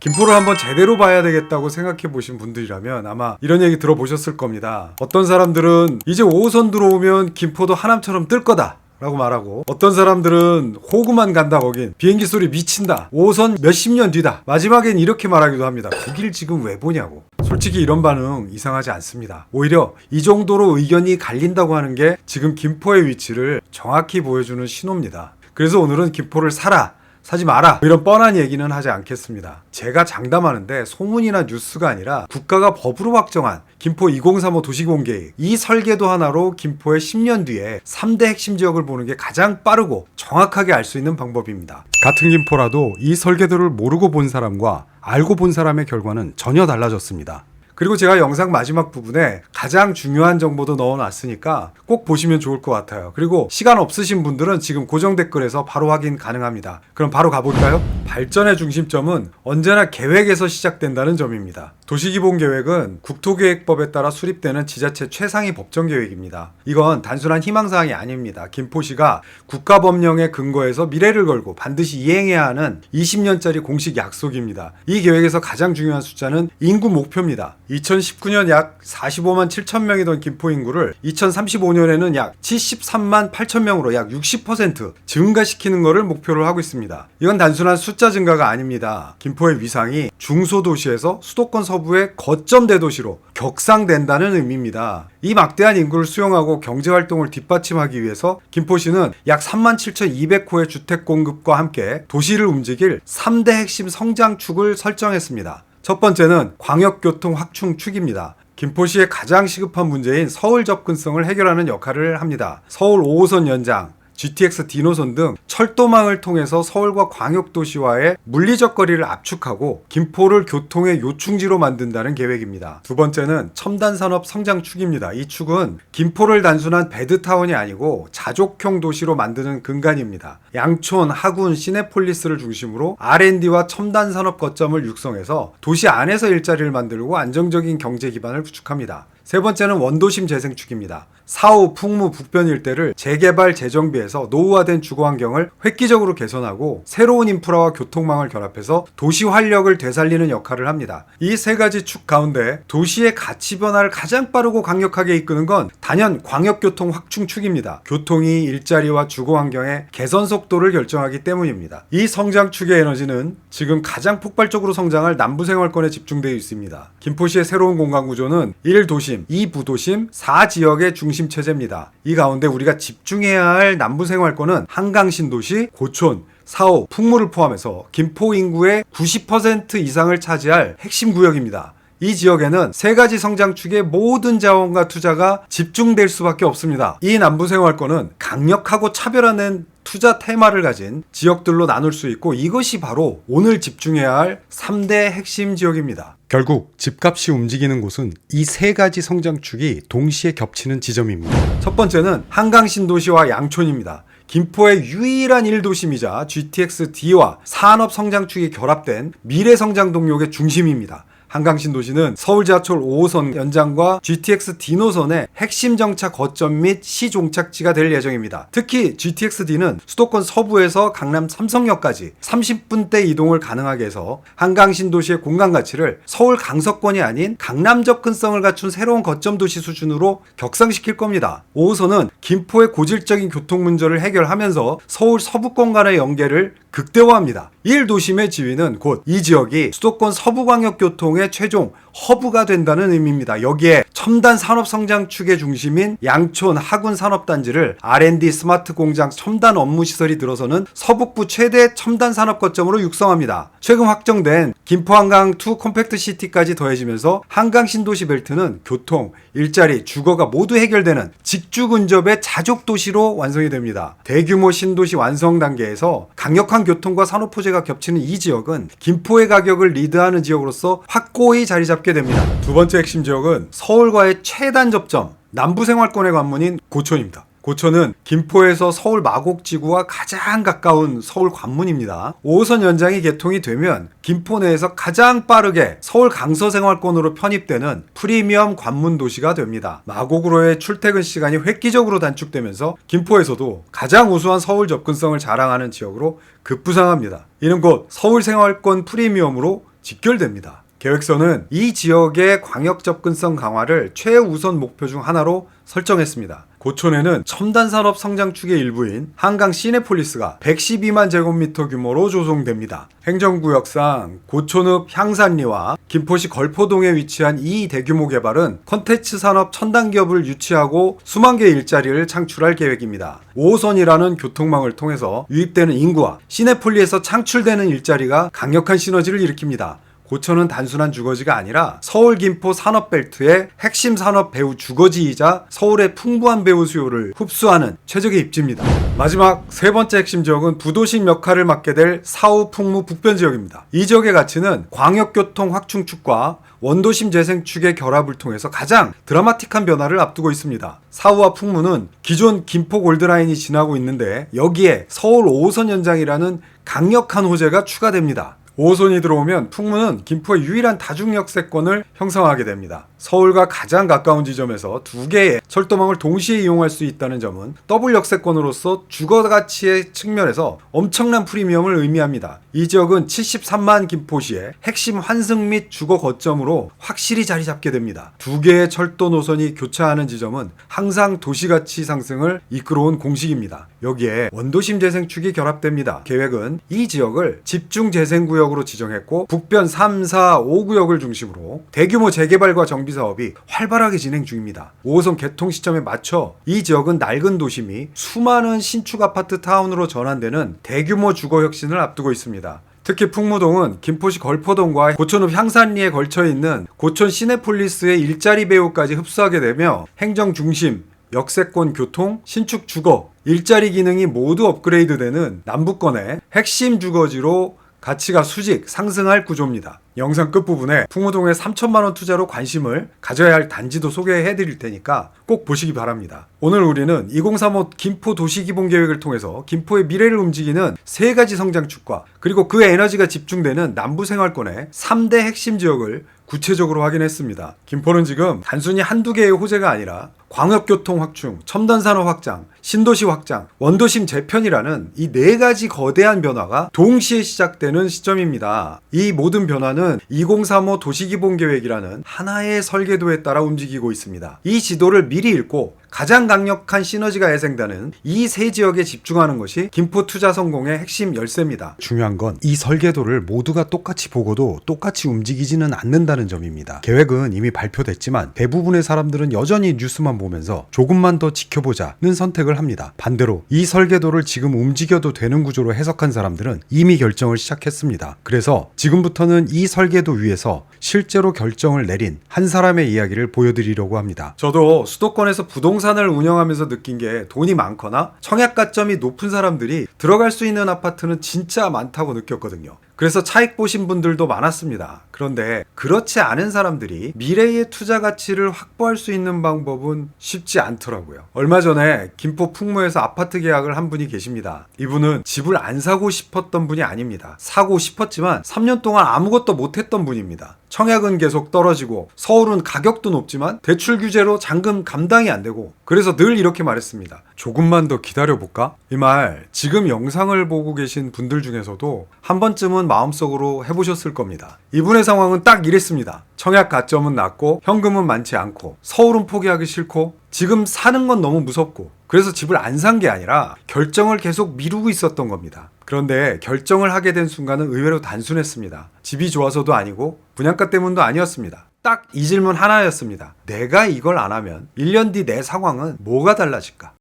김포를 한번 제대로 봐야 되겠다고 생각해 보신 분들이라면 아마 이런 얘기 들어보셨을 겁니다. 어떤 사람들은 이제 5호선 들어오면 김포도 하남처럼 뜰 거다 라고 말하고, 어떤 사람들은 호구만 간다, 거긴 비행기 소리 미친다, 5호선 몇십 년 뒤다, 마지막엔 이렇게 말하기도 합니다. 거길 지금 왜 보냐고. 솔직히 이런 반응 이상하지 않습니다. 오히려 이 정도로 의견이 갈린다고 하는 게 지금 김포의 위치를 정확히 보여주는 신호입니다. 그래서 오늘은 김포를 사지 마라, 이런 뻔한 얘기는 하지 않겠습니다. 제가 장담하는데 소문이나 뉴스가 아니라 국가가 법으로 확정한 김포 2035 도시공계획, 이 설계도 하나로 김포의 10년 뒤에 3대 핵심 지역을 보는 게 가장 빠르고 정확하게 알 수 있는 방법입니다. 같은 김포라도 이 설계도를 모르고 본 사람과 알고 본 사람의 결과는 전혀 달라졌습니다. 그리고 제가 영상 마지막 부분에 가장 중요한 정보도 넣어놨으니까 꼭 보시면 좋을 것 같아요. 그리고 시간 없으신 분들은 지금 고정 댓글에서 바로 확인 가능합니다. 그럼 바로 가볼까요? 발전의 중심점은 언제나 계획에서 시작된다는 점입니다. 도시기본계획은 국토계획법에 따라 수립되는 지자체 최상위 법정계획입니다. 이건 단순한 희망사항이 아닙니다. 김포시가 국가법령에 근거해서 미래를 걸고 반드시 이행해야 하는 20년짜리 공식 약속입니다. 이 계획에서 가장 중요한 숫자는 인구 목표입니다. 2019년 약 45만 7천 명이던 김포 인구를 2035년에는 약 73만 8천 명으로 약 60% 증가시키는 것을 목표로 하고 있습니다. 이건 단순한 숫자 증가가 아닙니다. 김포의 위상이 중소도시에서 수도권 서부의 거점 대도시로 격상된다는 의미입니다. 이 막대한 인구를 수용하고 경제활동을 뒷받침하기 위해서 김포시는 약 37,200호의 주택 공급과 함께 도시를 움직일 3대 핵심 성장축을 설정했습니다. 첫 번째는 광역교통 확충축입니다. 김포시의 가장 시급한 문제인 서울 접근성을 해결하는 역할을 합니다. 서울 5호선 연장, GTX D노선 등 철도망을 통해서 서울과 광역도시와의 물리적 거리를 압축하고 김포를 교통의 요충지로 만든다는 계획입니다. 두 번째는 첨단산업 성장축입니다. 이 축은 김포를 단순한 베드타운이 아니고 자족형 도시로 만드는 근간입니다. 양촌, 하군, 시내폴리스를 중심으로 R&D와 첨단산업 거점을 육성해서 도시 안에서 일자리를 만들고 안정적인 경제 기반을 구축합니다. 세 번째는 원도심 재생축입니다. 사후, 풍무, 북변 일대를 재개발, 재정비해서 노후화된 주거 환경을 획기적으로 개선하고 새로운 인프라와 교통망을 결합해서 도시 활력을 되살리는 역할을 합니다. 이 세 가지 축 가운데 도시의 가치 변화를 가장 빠르고 강력하게 이끄는 건 단연 광역교통 확충축입니다. 교통이 일자리와 주거 환경의 개선 속도를 결정하기 때문입니다. 이 성장축의 에너지는 지금 가장 폭발적으로 성장할 남부생활권에 집중되어 있습니다. 김포시의 새로운 공간구조는 1도심, 2부도심, 4지역의 중심 체제입니다. 이 가운데 우리가 집중해야 할 남부생활권은 한강신도시, 고촌, 사호, 풍무를 포함해서 김포 인구의 90% 이상을 차지할 핵심 구역입니다. 이 지역에는 세 가지 성장축의 모든 자원과 투자가 집중될 수밖에 없습니다. 이 남부생활권은 강력하고 차별화된 투자 테마를 가진 지역들로 나눌 수 있고, 이것이 바로 오늘 집중해야 할 3대 핵심 지역입니다. 결국 집값이 움직이는 곳은 이 세 가지 성장축이 동시에 겹치는 지점입니다. 첫 번째는 한강신도시와 양촌입니다. 김포의 유일한 1도심이자 GTX D와 산업 성장축이 결합된 미래 성장 동력의 중심입니다. 한강신도시는 서울 지하철 5호선 연장과 GTX D노선의 핵심 정차 거점 및 시종착지가 될 예정입니다. 특히 GTX D는 수도권 서부에서 강남 삼성역까지 30분대 이동을 가능하게 해서 한강신도시의 공간 가치를 서울 강서권이 아닌 강남 접근성을 갖춘 새로운 거점 도시 수준으로 격상시킬 겁니다. 5호선은 김포의 고질적인 교통 문제를 해결하면서 서울 서부권 간의 연계를 극대화합니다. 1도심의 지위는 곧 이 지역이 수도권 서부광역교통의 최종 허브가 된다는 의미입니다. 여기에 첨단 산업 성장축의 중심인 양촌, 하군 산업단지를 R&D 스마트 공장 첨단 업무 시설이 들어서는 서북부 최대 첨단 산업 거점으로 육성합니다. 최근 확정된 김포 한강 2 컴팩트 시티까지 더해지면서 한강 신도시 벨트는 교통, 일자리, 주거가 모두 해결되는 직주 근접의 자족 도시로 완성이 됩니다. 대규모 신도시 완성 단계에서 강력한 교통과 산업 호재가 겹치는 이 지역은 김포의 가격을 리드하는 지역으로서 확고히 자리 잡게 됩니다. 두 번째 핵심 지역은 서울과의 최단 접점, 남부생활권의 관문인 고촌입니다. 고촌은 김포에서 서울 마곡지구와 가장 가까운 서울 관문입니다. 5호선 연장이 개통이 되면 김포 내에서 가장 빠르게 서울 강서생활권으로 편입되는 프리미엄 관문 도시가 됩니다. 마곡으로의 출퇴근 시간이 획기적으로 단축되면서 김포에서도 가장 우수한 서울 접근성을 자랑하는 지역으로 급부상합니다. 이는 곧 서울 생활권 프리미엄으로 직결됩니다. 계획서는 이 지역의 광역 접근성 강화를 최우선 목표 중 하나로 설정했습니다. 고촌에는 첨단 산업 성장축의 일부인 한강 시내폴리스가 112만 제곱미터 규모로 조성됩니다. 행정구역상 고촌읍 향산리와 김포시 걸포동에 위치한 이 대규모 개발은 콘텐츠 산업 첨단 기업을 유치하고 수만 개의 일자리를 창출할 계획입니다. 5호선이라는 교통망을 통해서 유입되는 인구와 시내폴리에서 창출되는 일자리가 강력한 시너지를 일으킵니다. 고촌은 단순한 주거지가 아니라 서울 김포 산업벨트의 핵심 산업 배후 주거지이자 서울의 풍부한 배후 수요를 흡수하는 최적의 입지입니다. 마지막 세 번째 핵심 지역은 부도심 역할을 맡게 될 사후 풍무 북변 지역입니다. 이 지역의 가치는 광역교통 확충축과 원도심 재생축의 결합을 통해서 가장 드라마틱한 변화를 앞두고 있습니다. 사후와 풍무는 기존 김포 골드라인이 지나고 있는데 여기에 서울 5호선 연장이라는 강력한 호재가 추가됩니다. 5호선이 들어오면 풍무는 김포의 유일한 다중역세권을 형성하게 됩니다. 서울과 가장 가까운 지점에서 두 개의 철도망을 동시에 이용할 수 있다는 점은 더블 역세권으로서 주거가치의 측면에서 엄청난 프리미엄을 의미합니다. 이 지역은 73만 김포시의 핵심 환승 및 주거 거점으로 확실히 자리 잡게 됩니다. 두 개의 철도 노선이 교차하는 지점은 항상 도시가치 상승을 이끌어온 공식입니다. 여기에 원도심 재생축이 결합됩니다. 계획은 이 지역을 집중재생구역으로 지정했고 북변 3, 4, 5구역을 중심으로 대규모 재개발과 정비 사업이 활발하게 진행 중입니다. 5호선 개통 시점에 맞춰 이 지역은 낡은 도심이 수많은 신축 아파트 타운으로 전환되는 대규모 주거 혁신을 앞두고 있습니다. 특히 풍무동은 김포시 걸포동과 고촌읍 향산리에 걸쳐 있는 고촌 시내폴리스의 일자리 배후까지 흡수하게 되며 행정 중심, 역세권 교통, 신축 주거, 일자리 기능이 모두 업그레이드되는 남부권의 핵심 주거지로 가치가 수직 상승할 구조입니다. 영상 끝부분에 풍무동의 3천만 원 투자로 관심을 가져야 할 단지도 소개해 드릴 테니까 꼭 보시기 바랍니다. 오늘 우리는 2035 김포 도시기본계획을 통해서 김포의 미래를 움직이는 세 가지 성장축과 그리고 그 에너지가 집중되는 남부생활권의 3대 핵심 지역을 구체적으로 확인했습니다. 김포는 지금 단순히 한두 개의 호재가 아니라 광역교통 확충, 첨단산업 확장, 신도시 확장, 원도심 재편이라는 이 네 가지 거대한 변화가 동시에 시작되는 시점입니다. 이 모든 변화는 2035 도시기본계획이라는 하나의 설계도에 따라 움직이고 있습니다. 이 지도를 미리 읽고 가장 강력한 시너지가 예상되는 이 세 지역에 집중하는 것이 김포 투자 성공의 핵심 열쇠입니다. 중요한 건 이 설계도를 모두가 똑같이 보고도 똑같이 움직이지는 않는다는 점입니다. 계획은 이미 발표됐지만 대부분의 사람들은 여전히 뉴스만 보면서 조금만 더 지켜보자는 선택을 합니다. 반대로 이 설계도를 지금 움직여도 되는 구조로 해석한 사람들은 이미 결정을 시작했습니다. 그래서 지금부터는 이 설계도 위에서 실제로 결정을 내린 한 사람의 이야기를 보여드리려고 합니다. 저도 수도권에서 부동산을 운영하면서 느낀 게 돈이 많거나 청약가점이 높은 사람들이 들어갈 수 있는 아파트는 진짜 많다고 느꼈거든요. 그래서 차익 보신 분들도 많았습니다. 그런데 그렇지 않은 사람들이 미래의 투자 가치를 확보할 수 있는 방법은 쉽지 않더라고요. 얼마 전에 김포 풍무에서 아파트 계약을 한 분이 계십니다. 이분은 집을 안 사고 싶었던 분이 아닙니다. 사고 싶었지만 3년 동안 아무것도 못했던 분입니다. 청약은 계속 떨어지고 서울은 가격도 높지만 대출 규제로 잔금 감당이 안 되고 그래서 늘 이렇게 말했습니다. 조금만 더 기다려볼까? 이 말 지금 영상을 보고 계신 분들 중에서도 한 번쯤은 마음속으로 해보셨을 겁니다. 이분의 상황은 딱 이랬습니다. 청약 가점은 낮고 현금은 많지 않고 서울은 포기하기 싫고 지금 사는 건 너무 무섭고 그래서 집을 안 산 게 아니라 결정을 계속 미루고 있었던 겁니다. 그런데 결정을 하게 된 순간은 의외로 단순했습니다. 집이 좋아서도 아니고 분양가 때문도 아니었습니다. 딱 이 질문 하나였습니다. 내가 이걸 안 하면 1년 뒤 내 상황은 뭐가 달라질까?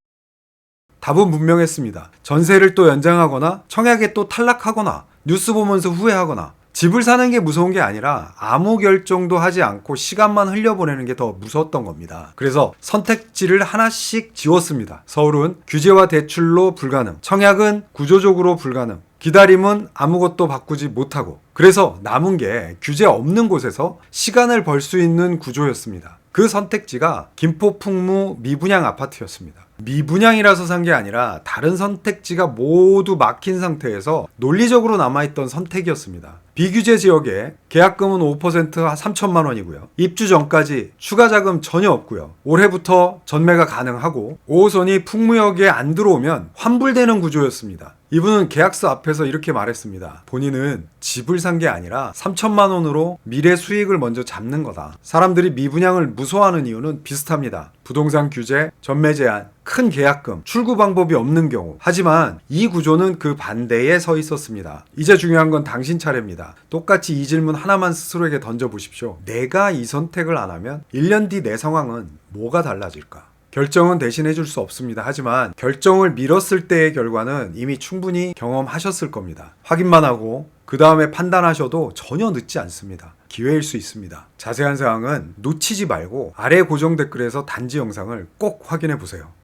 답은 분명했습니다. 전세를 또 연장하거나 청약에 또 탈락하거나 뉴스 보면서 후회하거나 집을 사는 게 무서운 게 아니라 아무 결정도 하지 않고 시간만 흘려보내는 게 더 무서웠던 겁니다. 그래서 선택지를 하나씩 지웠습니다. 서울은 규제와 대출로 불가능, 청약은 구조적으로 불가능, 기다림은 아무것도 바꾸지 못하고 그래서 남은 게 규제 없는 곳에서 시간을 벌 수 있는 구조였습니다. 그 선택지가 김포 풍무 미분양 아파트였습니다. 미분양이라서 산 게 아니라 다른 선택지가 모두 막힌 상태에서 논리적으로 남아있던 선택이었습니다. 비규제 지역에 계약금은 5% 3천만 원이고요. 입주 전까지 추가 자금 전혀 없고요. 올해부터 전매가 가능하고 5호선이 풍무역에 안 들어오면 환불되는 구조였습니다. 이분은 계약서 앞에서 이렇게 말했습니다. 본인은 집을 산 게 아니라 3천만 원으로 미래 수익을 먼저 잡는 거다. 사람들이 미분양을 무서워하는 이유는 비슷합니다. 부동산 규제, 전매 제한, 큰 계약금, 출구 방법이 없는 경우. 하지만 이 구조는 그 반대에 서 있었습니다. 이제 중요한 건 당신 차례입니다. 똑같이 이 질문 하나만 스스로에게 던져보십시오. 내가 이 선택을 안 하면 1년 뒤 내 상황은 뭐가 달라질까? 결정은 대신해 줄 수 없습니다. 하지만 결정을 미뤘을 때의 결과는 이미 충분히 경험하셨을 겁니다. 확인만 하고 그 다음에 판단하셔도 전혀 늦지 않습니다. 기회일 수 있습니다. 자세한 사항은 놓치지 말고 아래 고정 댓글에서 단지 영상을 꼭 확인해 보세요.